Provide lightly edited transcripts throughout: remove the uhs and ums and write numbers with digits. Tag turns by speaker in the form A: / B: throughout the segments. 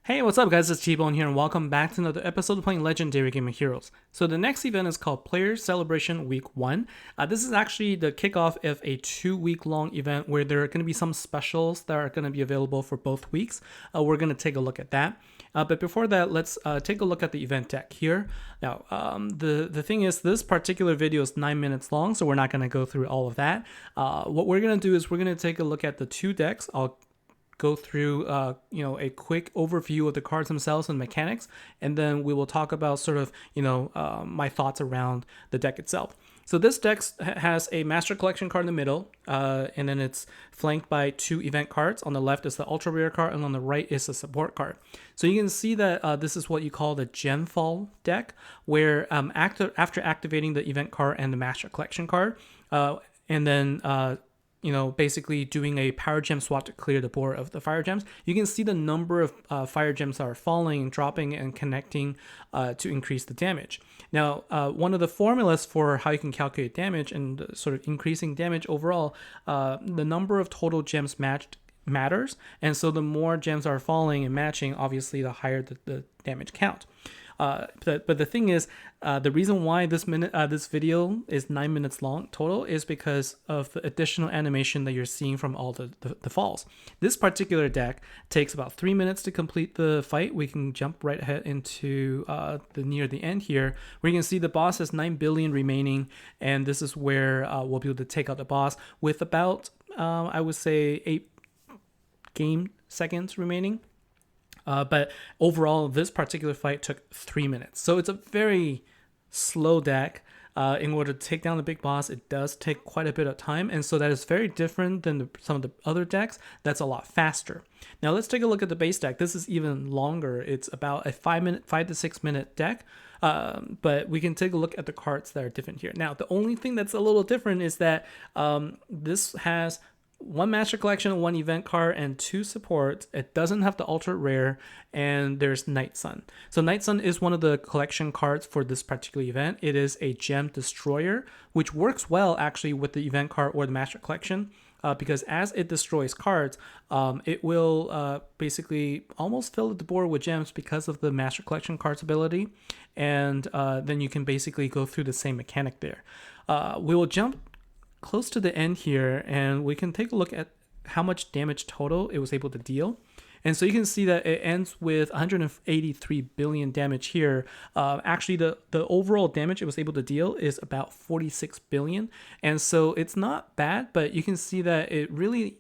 A: Hey, what's up guys, it's T-Bone here and welcome back to another episode of playing Legendary Game of Heroes. So the next event is called Player Celebration Week 1. This is actually the kickoff of a 2-week long event where there are going to be some specials that are going to be available for both weeks. We're going to take a look at that. But before that, let's take a look at the event deck here. Now, the thing is, this particular video is 9 minutes long, so we're not going to go through all of that. What we're going to do is we're going to take a look at the two decks. I'll go through a quick overview of the cards themselves and mechanics, and then we will talk about sort of my thoughts around the deck itself. So this deck has a Master Collection card in the middle, and then it's flanked by 2 event cards. On the left is the Ultra Rare card, and on the right is the support card. So you can see that this is what you call the Gemfall deck, where after activating the event card and the Master Collection card, and then basically doing a power gem swap to clear the board of the fire gems, you can see the number of fire gems that are falling, dropping, and connecting to increase the damage. Now, one of the formulas for how you can calculate damage and sort of increasing damage overall, the number of total gems matched matters, and so the more gems are falling and matching, obviously the higher the damage count. But the thing is, the reason why this video is 9 minutes long total is because of the additional animation that you're seeing from all the falls. This particular deck takes about 3 minutes to complete the fight. We can jump right ahead into near the end here, where you can see the boss has 9 billion remaining, and this is where we'll be able to take out the boss with about, I would say, 8 game seconds remaining. But overall, this particular fight took 3 minutes. So it's a very slow deck. In order to take down the big boss, it does take quite a bit of time. And so that is very different than some of the other decks. That's a lot faster. Now let's take a look at the base deck. This is even longer. It's about a 5 to 6 minute deck. But we can take a look at the cards that are different here. Now, the only thing that's a little different is that this has 1 Master Collection, 1 event card, and 2 supports. It doesn't have the Ultra Rare, and there's Night Sun. So Night Sun is one of the collection cards for this particular event. It is a gem destroyer, which works well actually with the event card or the Master Collection, because as it destroys cards, it will basically almost fill the board with gems because of the Master Collection card's ability, and then you can basically go through the same mechanic there. We will jump close to the end here, and we can take a look at how much damage total it was able to deal. And so you can see that it ends with 183 billion damage here. Actually, the overall damage it was able to deal is about 46 billion. And so it's not bad, but you can see that it really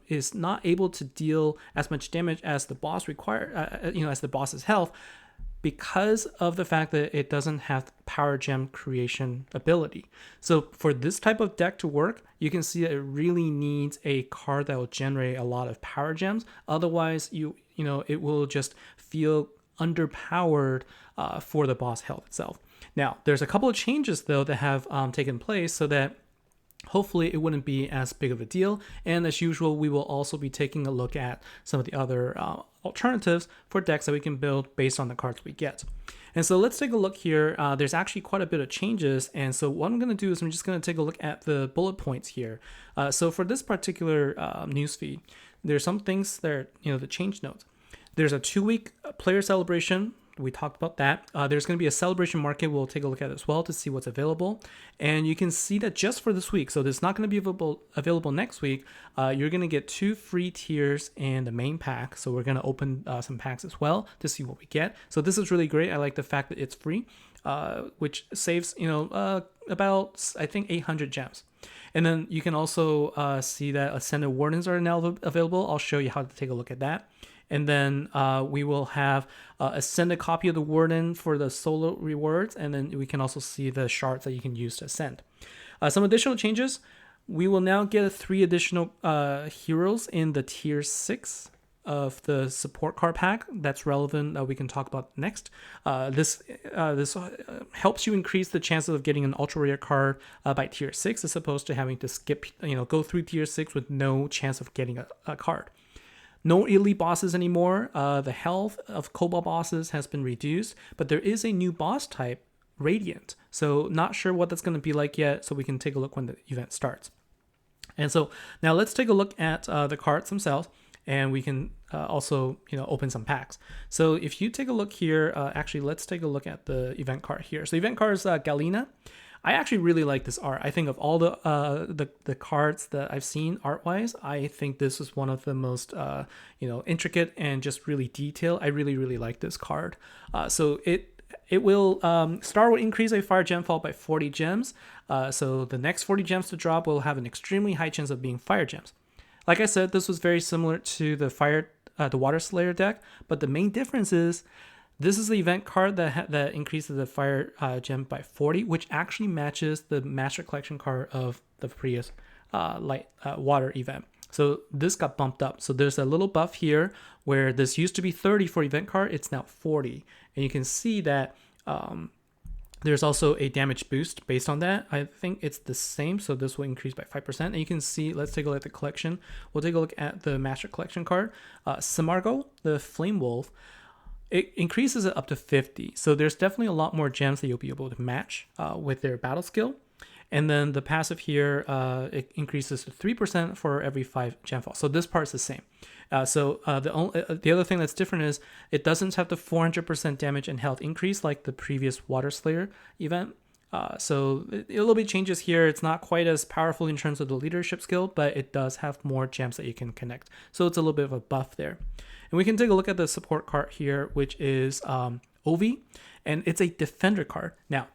A: is not able to deal as much damage as the boss as the boss's health, because of the fact that it doesn't have power gem creation ability. So for this type of deck to work, you can see that it really needs a card that will generate a lot of power gems. Otherwise, it will just feel underpowered for the boss health itself. Now, there's a couple of changes though that have taken place so that hopefully it wouldn't be as big of a deal. And as usual, we will also be taking a look at some of the other alternatives for decks that we can build based on the cards we get. And so let's take a look here. There's actually quite a bit of changes. And so what I'm going to do is I'm just going to take a look at the bullet points here. So for this particular newsfeed, there's some things that are, the change notes. There's a 2-week player celebration. We talked about that. There's going to be a celebration market we'll take a look at as well to see what's available. And you can see that just for this week, so it's not going to be available next week, you're going to get 2 free tiers in the main pack. So we're going to open some packs as well to see what we get. So this is really great. I like the fact that it's free, which saves, about, I think, 800 gems. And then you can also see that Ascended Wardens are now available. I'll show you how to take a look at that. And then we will have ascend copy of the Warden for the solo rewards. And then we can also see the shards that you can use to ascend. Some additional changes. We will now get 3 additional heroes in the tier 6 of the support card pack. That's relevant that we can talk about next. This helps you increase the chances of getting an ultra rare card by tier 6 as opposed to having to skip, go through tier 6 with no chance of getting a card. No elite bosses anymore. The health of Cobalt bosses has been reduced, but there is a new boss type, Radiant. So not sure what that's going to be like yet, so we can take a look when the event starts. And so now let's take a look at the cards themselves, and we can also open some packs. So if you take a look here, actually let's take a look at the event card here. So event card is Galena. I actually really like this art. I think of all the cards that I've seen art-wise, I think this is one of the most intricate and just really detailed. I really like this card. So it will star will increase a fire gem fall by 40 gems. So the next 40 gems to drop will have an extremely high chance of being fire gems. Like I said, this was very similar to the Water Slayer deck, but the main difference is this is the event card that increases the fire gem by 40, which actually matches the Master Collection card of the previous water event. So this got bumped up. So there's a little buff here where this used to be 30 for event card. It's now 40. And you can see that there's also a damage boost based on that. I think it's the same. So this will increase by 5%. And you can see, let's take a look at the collection. We'll take a look at the Master Collection card. Samargo, the Flame Wolf, it increases it up to 50. So there's definitely a lot more gems that you'll be able to match with their battle skill. And then the passive here, it increases to 3% for every 5 gem fall. So this part's the same. The other thing that's different is it doesn't have the 400% damage and health increase like the previous Water Slayer event. So a little bit changes here. It's not quite as powerful in terms of the leadership skill, but it does have more gems that you can connect. So it's a little bit of a buff there. And we can take a look at the support card here, which is Ovi, and it's a defender card. Now,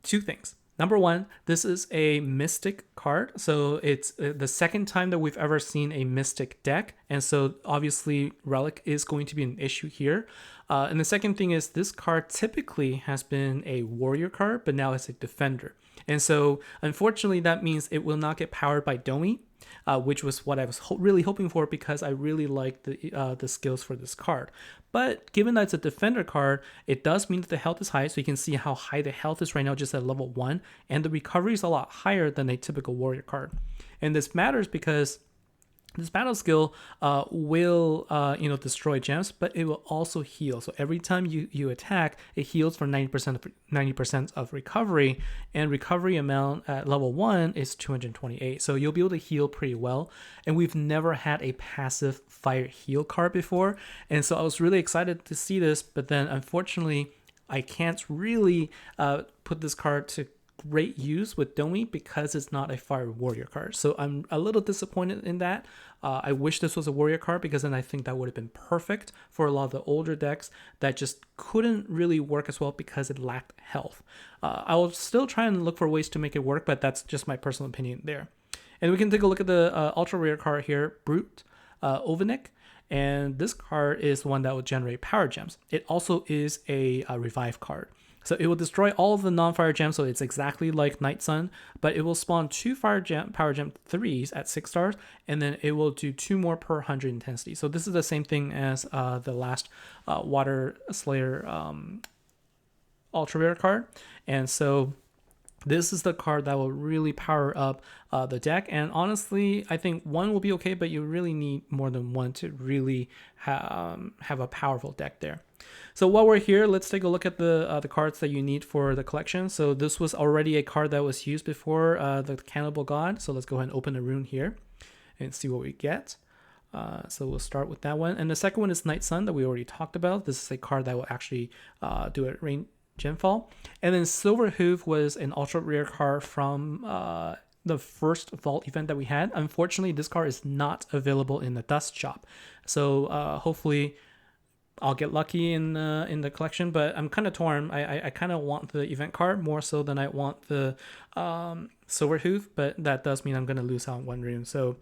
A: 2 things. Number 1, this is a Mystic card. So it's the second time that we've ever seen a Mystic deck. And so obviously Relic is going to be an issue here. And the second thing is this card typically has been a warrior card, but now it's a defender. And so unfortunately that means it will not get powered by Domi, which was what I was really hoping for because I really like the skills for this card. But given that it's a defender card, it does mean that the health is high. So you can see how high the health is right now just at level 1. And the recovery is a lot higher than a typical warrior card. And this matters because this battle skill will destroy gems, but it will also heal. So every time you attack, it heals for 90% of recovery, and recovery amount at level 1 is 228. So you'll be able to heal pretty well. And we've never had a passive fire heal card before, and so I was really excited to see this. But then unfortunately, I can't really put this card to great use with Domi because it's not a fire warrior card. So I'm a little disappointed in that. I wish this was a warrior card because then I think that would have been perfect for a lot of the older decks that just couldn't really work as well because it lacked health. I will still try and look for ways to make it work, but that's just my personal opinion there. And we can take a look at the ultra rare card here, Brute Ovanik. And this card is the one that will generate power gems. It also is a revive card. So it will destroy all of the non-fire gems, so it's exactly like Night Sun, but it will spawn 2 power gem 3s at 6 stars, and then it will do 2 more per 100 intensity. So this is the same thing as the last Water Slayer ultra rare card. And so this is the card that will really power up the deck. And honestly, I think 1 will be okay, but you really need more than 1 to really have a powerful deck there. So while we're here, let's take a look at the cards that you need for the collection. So this was already a card that was used before the Cannibal God. So let's go ahead and open the rune here and see what we get. So we'll start with that one. And the second one is Night Sun that we already talked about. This is a card that will actually do a rain gemfall. And then Silver Hoof was an ultra rare card from the first vault event that we had. Unfortunately, this card is not available in the dust shop. So hopefully I'll get lucky in the collection, but I'm kind of torn. I kind of want the event card more so than I want the Silver Hoof, but that does mean I'm going to lose out on 1 rune. So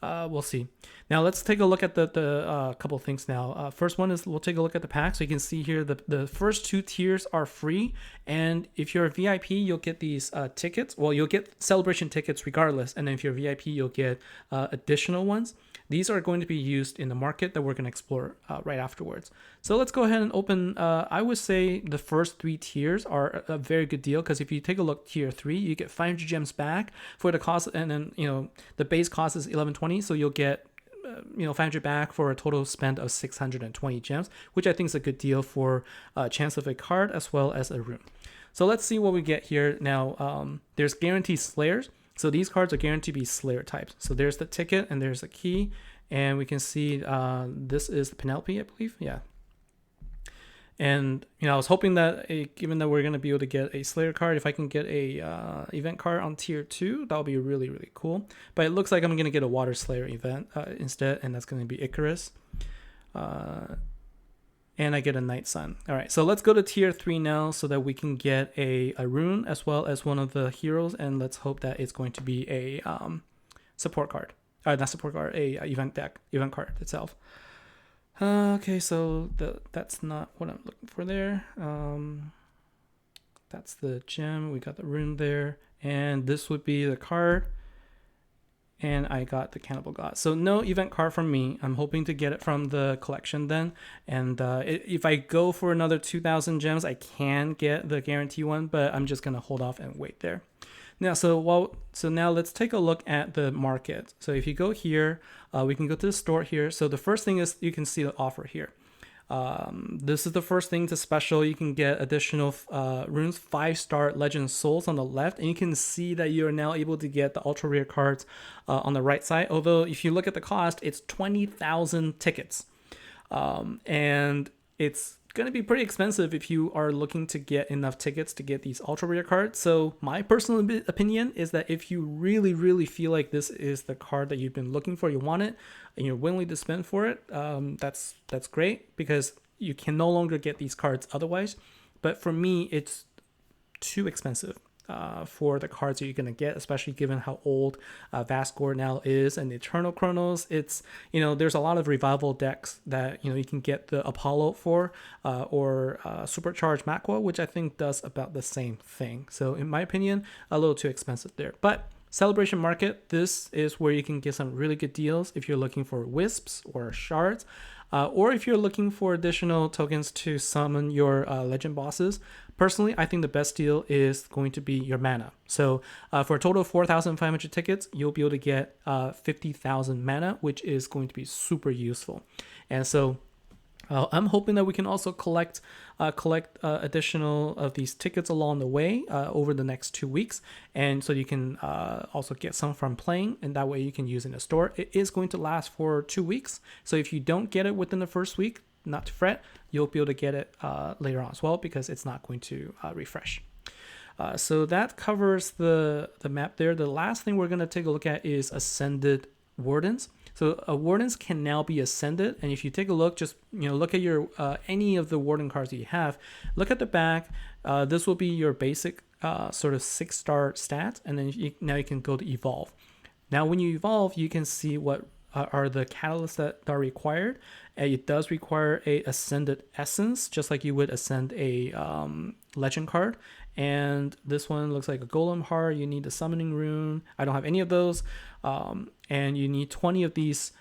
A: we'll see. Now let's take a look at the couple things now. First one is we'll take a look at the pack. So you can see here the first 2 tiers are free, and if you're a VIP, you'll get these tickets. Well, you'll get celebration tickets regardless, and then if you're a VIP, you'll get additional ones. These are going to be used in the market that we're going to explore right afterwards. So let's go ahead and open. I would say the first 3 tiers are a very good deal because if you take a look, tier 3, you get 500 gems back for the cost, and then the base cost is 1120, so you'll get 500 back for a total spend of 620 gems, which I think is a good deal for a chance of a card as well as a rune. So let's see what we get here now. There's guaranteed slayers. So these cards are guaranteed to be Slayer types. So there's the ticket and there's a key. And we can see this is the Penelope, I believe. Yeah. And I was hoping that given that we're going to be able to get a Slayer card, if I can get a event card on tier 2, that would be really, really cool. But it looks like I'm going to get a Water Slayer event instead, and that's going to be Icarus. And I get a Night Sun. All right, so let's go to tier 3 now so that we can get a rune as well as one of the heroes, and let's hope that it's going to be a support card. Not support card, a event card itself. Okay, so that's not what I'm looking for there. That's the gem. We got the rune there, and this would be the card. And I got the Cannibal God. So no event card from me. I'm hoping to get it from the collection then. And if I go for another 2,000 gems, I can get the guarantee one, but I'm just gonna hold off and wait there. Now, so now let's take a look at the market. So if you go here, we can go to the store here. So the first thing is you can see the offer here. This is the first thing to special. You can get additional runes, 5-star legend souls on the left, and you can see that you are now able to get the ultra rare cards on the right side. Although if you look at the cost, it's 20,000 tickets, and it's going to be pretty expensive if you are looking to get enough tickets to get these ultra rare cards. So my personal opinion is that if you really, really feel like this is the card that you've been looking for, you want it, and you're willing to spend for it, that's great, because you can no longer get these cards otherwise. But for me, it's too expensive for the cards that you're going to get, especially given how old Vascor now is, and Eternal Chronos. It's, there's a lot of revival decks that you can get the Apollo for, or Supercharged Makwa, which I think does about the same thing. So in my opinion, a little too expensive there. But Celebration Market, this is where you can get some really good deals if you're looking for wisps or shards, or if you're looking for additional tokens to summon your legend bosses. Personally, I think the best deal is going to be your mana. So for a total of 4,500 tickets, you'll be able to get 50,000 mana, which is going to be super useful. And so I'm hoping that we can also collect additional of these tickets along the way over the next 2 weeks, and so you can also get some from playing, and that way you can use it in the store. It is going to last for 2 weeks, so if you don't get it within the first week, not to fret, you'll be able to get it later on as well, because it's not going to refresh. So that covers the map there. The last thing we're going to take a look at is Ascended Wardens. So Wardens can now be ascended, and if you take a look, just look at your any of the Warden cards that you have. Look at the back. This will be your basic sort of 6-star stats, and then now you can go to evolve. Now, when you evolve, you can see what are the catalysts that are required. It does require a ascended essence, just like you would ascend a legend card. And this one looks like a golem heart. You need a summoning rune. I don't have any of those. And you need 20 of these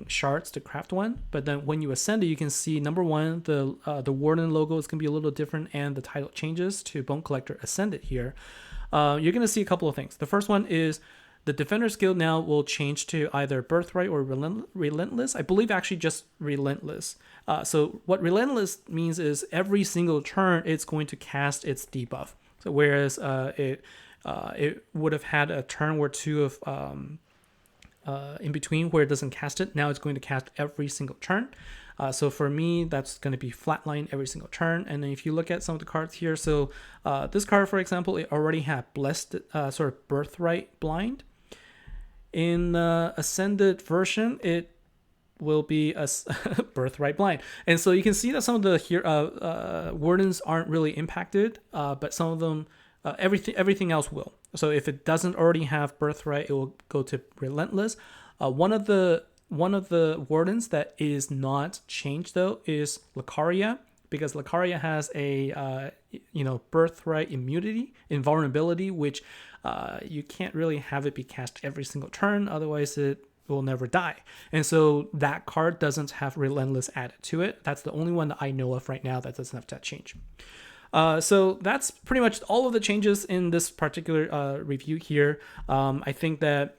A: shards to craft one. But then when you ascend it, you can see, number one, the Warden logo is going to be a little different, and the title changes to Bone Collector Ascended here. You're going to see a couple of things. The first one is the Defender skill now will change to either Birthright or Relentless. I believe actually just Relentless. So what Relentless means is every single turn it's going to cast its debuff. So whereas it would have had a turn or two of in between where it doesn't cast it, now it's going to cast every single turn. So for me, that's going to be flatline every single turn. And then if you look at some of the cards here, so this card, for example, it already had Blessed sort of Birthright Blind. In the Ascended version, it will be a Birthright Blind. And so you can see that some of the Wardens aren't really impacted, but some of them, everything else will. So if it doesn't already have Birthright, it will go to Relentless. One of the Wardens that is not changed though is Lucaria, because Lucaria has a Birthright immunity, invulnerability, which you can't really have it be cast every single turn, otherwise it will never die. And so that card doesn't have Relentless added to it. That's the only one that I know of right now that doesn't have that change. So that's pretty much all of the changes in this particular review here. I think that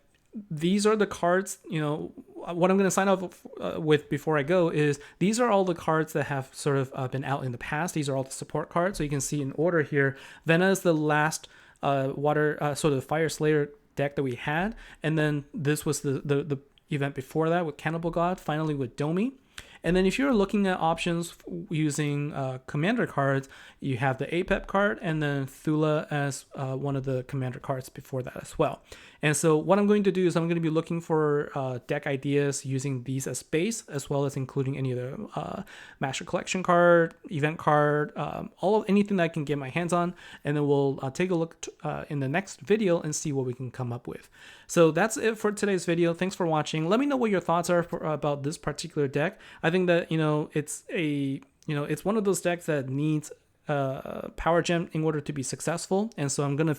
A: these are the cards, what I'm going to sign off with before I go is these are all the cards that have sort of been out in the past. These are all the support cards. So you can see in order here, Vena is the last sort of Fire Slayer deck that we had. And then this was the event before that with Cannibal God, finally with Domi. And then if you're looking at options using commander cards, you have the APEP card and then Thula as one of the commander cards before that as well. And so what I'm going to do is I'm going to be looking for deck ideas using these as base, as well as including any of the Master Collection card, event card, anything that I can get my hands on. And then we'll take a look in the next video and see what we can come up with. So that's it for today's video. Thanks for watching. Let me know what your thoughts are about this particular deck. I think that, it's one of those decks that needs power gem in order to be successful, and so I'm gonna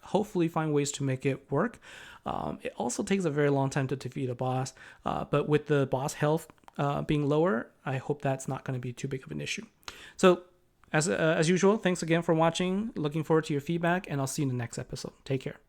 A: hopefully find ways to make it work. It also takes a very long time to defeat a boss, but with the boss health being lower, I hope that's not going to be too big of an issue. So as usual, thanks again for watching. Looking forward to your feedback, and I'll see you in the next episode. Take care.